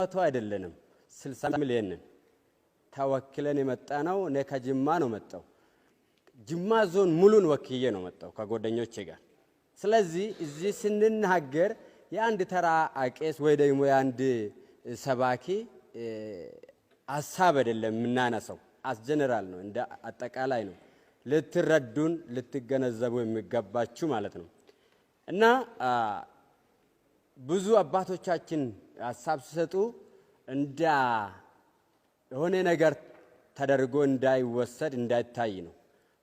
መቶ አይደለንም 60 ሚሊዮን ተወክለን የመጣነው እኔ ከጅማ ነው መጣው ጅማ ዞን ሙሉን ወክዬ ነው መጣው ከጓደኞቼ ጋር ስለዚህ እዚህ ስንናገር የአንድ ተራ አቄስ ወይ ደግሞ የአንድ ሰባኪ ሐሳብ አይደለም ምናነሳው አስ ጀነራል ነው እንደ አጠቃላይ ነው ልትረዱን ልትገነዘቡ የሚገባችሁ ማለት ነው እና ብዙ አባቶቻችን ሐሳብ ሲሰጡ እንዳ የሆነ ነገር ተደርጎ እንዳይወሰድ እንዳይታይ ነው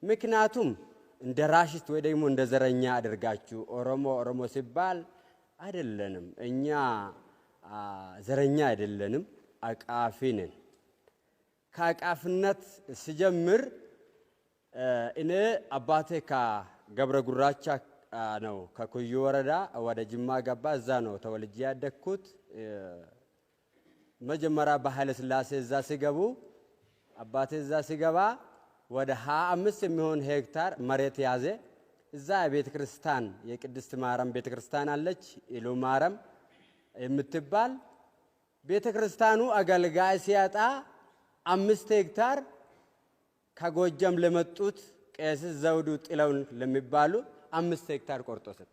ምክንያቱም እንደ ራሽት ወይ ደግሞ እንደ ዘረኛ አድርጋችሁ ኦሮሞ ሲባል አይደለንም እኛ ዘረኛ አይደለንም አቃፊ ነን ከአቃፍነት ሲጀምር እኔ አባቴ ከገብረ ጉራቻ ነው ከኩዩ ወረዳ ወደ ጅማ ገባ እዛ ነው ተወልጄ ያደግኩት መጀመሪያ በኃይለ ሥላሴ እዛ ሲገቡ አባቴ እዛ ሲገባ ወደ 25 የሚሆን ሄክታር መሬት ያዘ እዛ ቤተክርስቲያን የቅድስት ማርያም ቤተክርስቲያን አለች ኢሉ ማርያም የምትባል ቤተክርስቲያኑ አገልጋይ ሲያጣ 5 ሄክታር ከጎጃም ለመጡት ቄስ ዘውዱ ጥለውን ለሚባሉ 5 ሄክታር ቆርጦ ሰጠ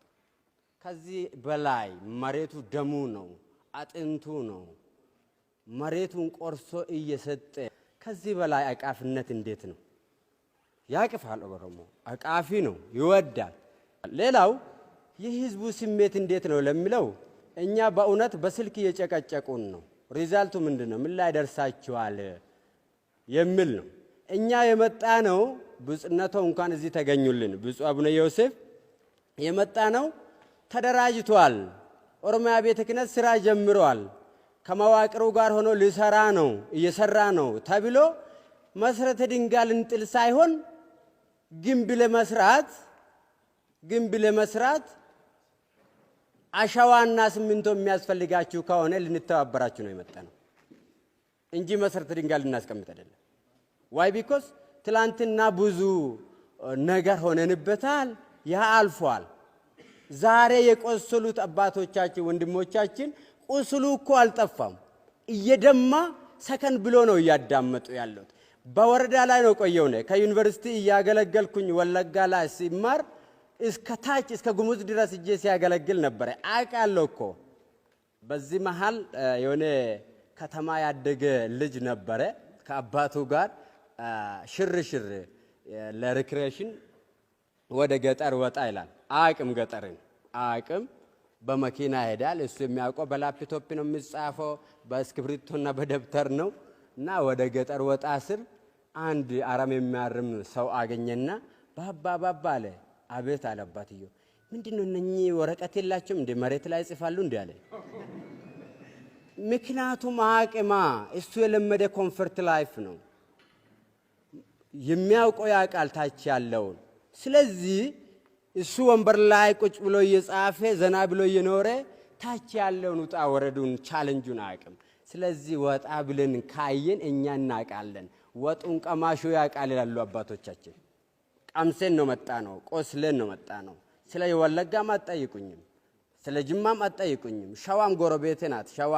ከዚህ በላይ መሬቱ ደሙ ነው አጥንቱ ነው መሬቱን ቆርሶ እየሰጠ ከዚህ በላይ አቃፍነት እንዴት ነው ያቅፋል ኦሮሞ አቃፊ ነው ይወዳል ሌላው የህዝቡ ስሜት እንዴት ነው ለሚለው እኛ በእውነት በስልክ እየጨቀጨቁን ነው ሪዛልቱ ምንድነው ምን ላይ ደርሳችኋል የሚል ነው እኛ የመጣ ነው ብጽነታው እንኳን እዚህ ተገኙልን ብጹ አቡነ ዮሴፍ የመጣ ነው ተደራጅቷል ኦሮሚያ ቤተ ክህነት ስራ ጀምሯል ከመዋቅሩ ጋር ሆኖ ሊሰራ ነው እየሰራ ነው ተብሎ መሰረተ ድንጋይ እንጥል ሳይሆን ግንብ ለመስራት አሻዋና ሲሚንቶ የሚያስፈልጋችሁ ከሆነ ልንተባበራችሁ ነው የመጣነው እንጂ መሰረተ ድንጋይ ልናስቀምጥ አይደለም ዋይ ቢኮዝ ትላንትና ብዙ ነገር ሆነንበታል ያ አልፏል ዛሬ የቆሰሉት አባቶቻችን ወንድሞቻችን ቁስሉ እኮ አልጠፋም እየደማ ሰከን ብሎ ነው ያዳመጡ ያለው በወረዳ ላይ ነው ቆየው ነው ከዩኒቨርሲቲ ያገለገልኩኝ ወለጋ ላይ ሲማር እስከ ታች እስከ ጉሙዝ ድረስ እጄ ሲያገለግል ነበር አቃለው እኮ በዚህ መሃል የሆነ ከተማ ያደገ ልጅ ነበር ከአባቱ ጋር ሽርሽር ለሪክሬሽን ወደ ገጠር ወጣ ይላል አቅም ገጠርን አቅም በመኪና ሄዳል እሱ የሚያውቀው በላፕቶፕ ነው የሚጻፈው በስክሪፕቶና በደብተር ነው እና ወደ ገጠር ወጣ ስር አንድ አራም የሚያርም ሰው አገኘና ባባ አለ አቤት አለባትዮ ምንድነው እነኚህ ወረቀት የላቸውም እንደ መሬት ላይ ጽፋሉ እንዴ አለ ምክንያቱም አቅማ እሱ የለመደ ኮምፎርት ላይፍ ነው የሚያውቀው ያቃል ታች ያለው ስለዚህ እሱ ወንበር ላይ ቁጭ ብሎ እየጻፈ ዘና ብሎ እየኖረ ታች ያለውን ውጣ ወረዱን ቻሌንጁን አቅም ስለዚህ ወጣ ብለን ካየን እኛ እናቃለን ወጡን ቀማሹ ያቃል ይላሉ አባቶቻችን ቀምሰን ነው መጣ ነው ቆስለን ነው መጣ ነው ስለ ወለጋም አጣይቁኝም ስለ ጅማም አጣይቁኝም ሸዋም ጎረቤቴ ናት ሸዋ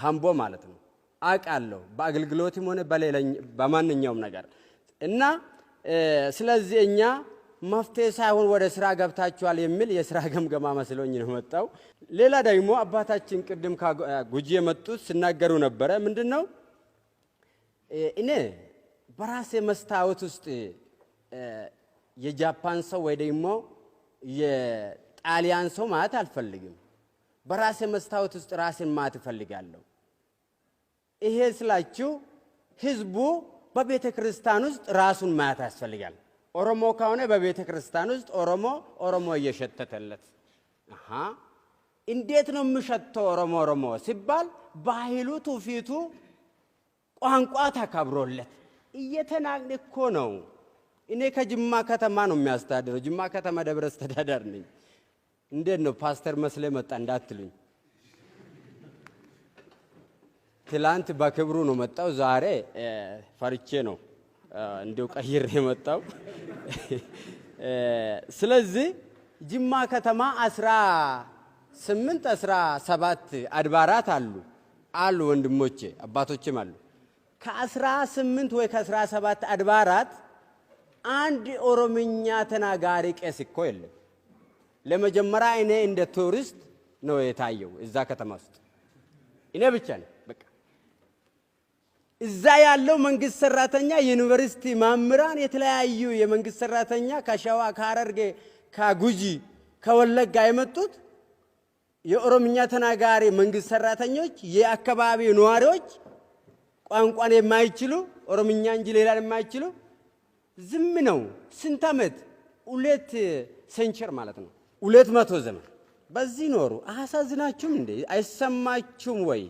ሃምቦ ማለት ነው አቃለው በአገልግሎትም ሆነ በማንኛውም ነገር እና ስለዚህ እኛ መፍትሄ ሳይሆን ወደ ስራ ገብታችኋል የሚል የስራ ገምገማ መስሎኝ ነው መጣው ሌላ ደግሞ አባታችን ቅድም ጉጂ የመጡት ሲናገሩ ነበር ምንድነው እኔ በራሴ መስታወት ውስጥ የጃፓን ሰው ወይ ደግሞ የጣሊያን ሰው ማለት አልፈልግም በራሴ መስታወት ውስጥ ራሴን ማት ፈልጋለሁ ይሄ ስላችሁ ህዝቡ በቤተ ክርስቲያን ውስጥ ራሱን ማት ያስፈልጋል ኦሮሞ ካውነ በቤተ ክርስቲያን ውስጥ ኦሮሞ እየሸተተለት እንዴት ነው የምሸተው ኦሮሞ ሲባል ባህሉ ትውፊቱ ቋንቋ ተከብሮለት እየተናገረ እኮ ነው እኔ ከጅማ ከተማ ነው የሚያስተዳድረው ጅማ ከተማ ደብረ አስተዳዳሪ ነኝ እንዴት ነው ፓስተር መስለ መጣ እንዳትሉኝ ትላንት በክብሩ ነው መጣው ዛሬ ፈርቼ ነው እንደው ቀይሬ መጣው ስለዚህ ጅማ ከተማ 17 አድባራት አሉ አሉ ወንድሞቼ አባቶችም አሉ ከ18 ወይ ከ17 አድባራት አንድ ኦሮምኛ ተናጋሪ ቄስ እኮ የለም ለመጀመሪያ እኔ እንደ ቱሪስት ነው የታየው እዛ ከተማ ውስጥ እኔ ብቻ ነኝ በቃ እዛ ያለው መንግስት ሰራተኛ ዩኒቨርሲቲ ማምራን የተለያዩ የመንግስት ሰራተኛ ከሸዋ ከሐረርጌ ከጉጂ ከወለጋ የመጡት የኦሮምኛ ተናጋሪ መንግስት ሰራተኞች የአካባቢው ነዋሪዎች ቋንቋን የማይችሉ ኦሮምኛ እንጂ ሌላ የማይችሉ ዝም ነው ስንት ዓመት 2 ሴንቸር ማለት ነው 200 ዘመን በዚህ ኖሩ አሳዝናችሁም እንዴ አይሰማችሁም ወይ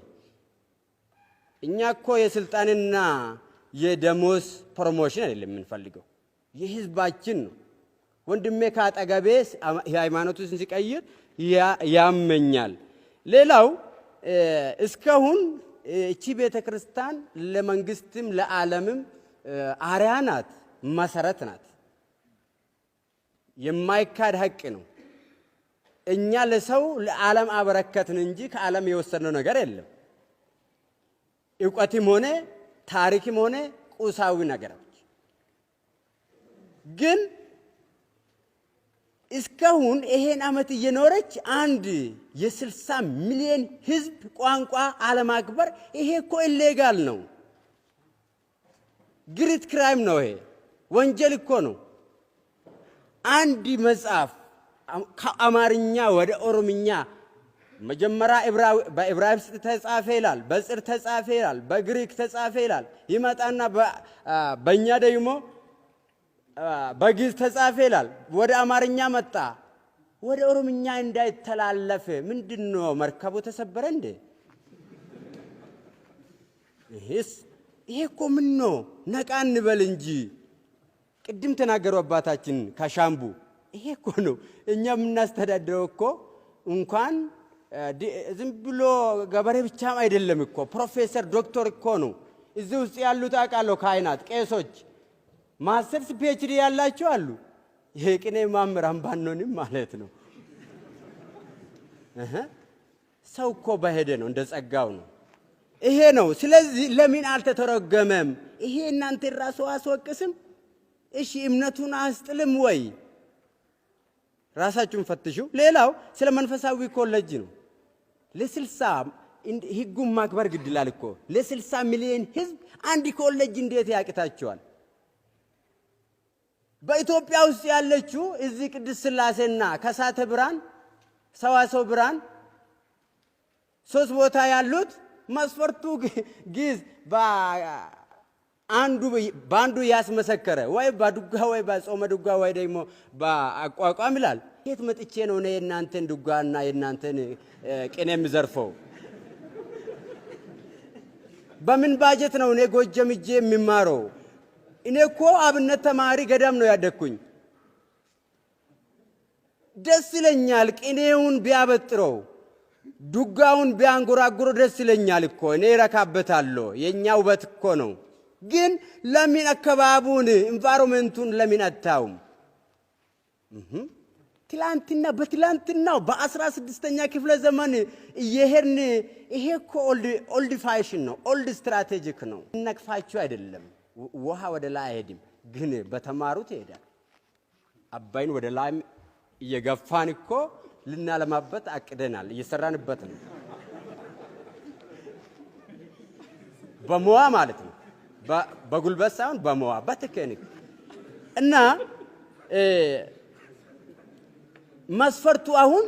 እኛ እኮ የስልጣንና የደሞዝ ፕሮሞሽን አይደለም የምንፈልገው የህዝባችን ነው ወንድሜ ካጠገቤ ሃይማኖቱን ሲቀይር ያመኛል ሌላው እስካሁን እቺ ቤተክርስቲያን ለመንግስትም ለዓለምም አርአያ ናት መሰረት ናት የማይካድ ሐቅ ነው እኛ ለሰው ለዓለም አበረከትን እንጂ ከዓለም የወሰድነው ነገር የለም ዕውቀትም ሆነ ታሪክም ሆነ ቁሳዊ ነገሮች ግን እስካሁን ይሄን አመት እየኖረች አንድ የ60 ሚሊዮን ህዝብ ቋንቋ አለማክበር ይሄ እኮ ኢሌጋል ነው ግሪት ክራይም ነው ይሄ ወንጀል እኮ ነው አንድ መጽሐፍ ከአማርኛ ወደ ኦሮምኛ መጀመሪያ በዕብራይስጥ ተጻፈ ይላል በጽር ተጻፈ ይላል በግሪክ ተጻፈ ይላል ይመጣና በእኛ ደግሞ በግዕዝ ተጻፈ ይላል ወደ አማርኛ መጣ ወደ ኦሮምኛ እንዳይተላለፍ ምንድነው መርከቡ ተሰበረ እንዴ ይሄ እኮ ምን ነው ነቃ እንበል እንጂ ቅድም ተናገሩ አባታችን ከሻምቡ ይሄ እኮ ነው እኛ የምናስተዳድረው እኮ እንኳን ዝም ብሎ ገበሬ ብቻም አይደለም እኮ ፕሮፌሰር ዶክተር እኮ ነው እዚህ ውስጥ ያሉት አቃለው ካህናት ቄሶች ማስተርስ ፒኤችዲ ያላቸው አሉ የቅኔ መምህራን ባንሆንም ማለት ነው ሰው እኮ በሄደ ነው እንደ ጸጋው ነው ይሄ ነው ስለዚህ ለምን አልተተረጎመም ይሄ እናንተ ራሱ አስወቅስም እሺ እምነቱን አስጥልም ወይ ራሳችሁን ፈትሹ ሌላው ስለ መንፈሳዊ ኮሌጅ ነው ለ60 ህጉን ማክበር ግድላል እኮ ለ60 ሚሊዮን ህዝብ አንድ ኮሌጅ እንዴት ያቅታቸዋል በኢትዮጵያ ውስጥ ያለችው እዚህ ቅድስት ሥላሴና ከሳተ ብርሃን ሰዋሰው ብርሃን 3 ቦታ ያሉት መስፈርቱ ግዕዝ ባንዱ ያስመሰከረ ወይ በዱጋ ወይ በጾመ ዱጋ ወይ ደግሞ በአቋቋም ይላል የት መጥቼ ነው የእናንተን ዱጋና የእናንተን ቅኔ የምዘርፈው በምን ባጀት ነው እኔ ጎጀም እጄ የሚማረው እኔ እኮ አብነት ተማሪ ገዳም ነው ያደኩኝ ደስ ይለኛል ቅኔውን ቢያበጥረው ዱጋውን ቢያንጎራጉሮ ደስ ይለኛል እኮ እኔ ረካበታለሁ የኛ ውበት እኮ ነው ግን ለምን አከባቡን ኢንቫይሮንመንቱን ለምን አታውም በትላንትናው በ16ኛ ክፍለ ዘመን እየሄድን ይሄ እኮ ኦልድ ፋሽን ነው ኦልድ ስትራቴጂክ ነው ነክፋችሁ አይደለም ውሃ ወደ ላይ አይሄድም ግን በተማሩት ይሄዳል አባይን ወደ ላይ እየገፋን እኮ ልናለማበት አቅደናል እየሰራንበት ነው በመዋ ማለት ነው በጉልበት ሳይሆን በመዋ በቴክኒክ እና መስፈርቱ አሁን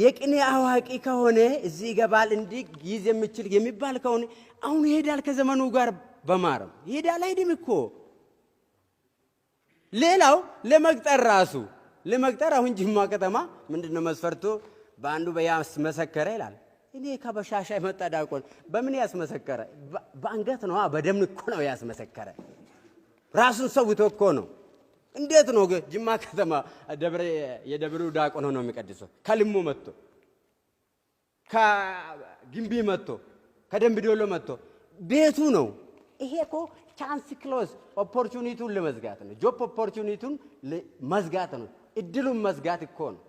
የቅኔ አዋቂ ከሆነ እዚህ ይገባል እንዲ ይዝ የሚችል የሚባል ከሆነ አሁን ይሄዳል ከዘመኑ ጋር በማረም ይሄዳል አይደም እኮ ሌላው ለመቅጠር አሁን ጅማ ከተማ ምንድነው መስፈርቱ በአንዱ በያስ መሰከረ ይላል እኔ ከበሻሻ የመጣ ዳቆን በምን ያስመሰከረ በአንገት ነው በደም እኮ ነው ያስመሰከረ ራሱን ሰውቶ እኮ ነው እንዴት ነው ጅማ ከተማ የደብሩ ዳቆን ሆኖ የሚቀድሰው ከልሙ መጥቶ ከግንቢ መጥቶ ከደምቢዶሎ መጥቶ ቤቱ ነው ይሄ እኮ ቻንስ ክሎዝ ኦፖርቹኒቲውን ለመዝጋት ነው ጆብ ኦፖርቹኒቲውን መዝጋት ነው እድሉን መዝጋት እኮ ነው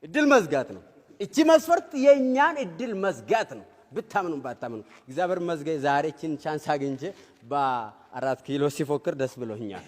እድል መዝጋት ነው እቺ መስፈርት የኛን እድል መዝጋት ነው ብታምኑ ባታምኑ እግዚአብሔር መዝጋይ ዛሬ እቺን ቻንስ አግኝቼ በ4 ኪሎ ሲፎክር ደስ ብሎኛል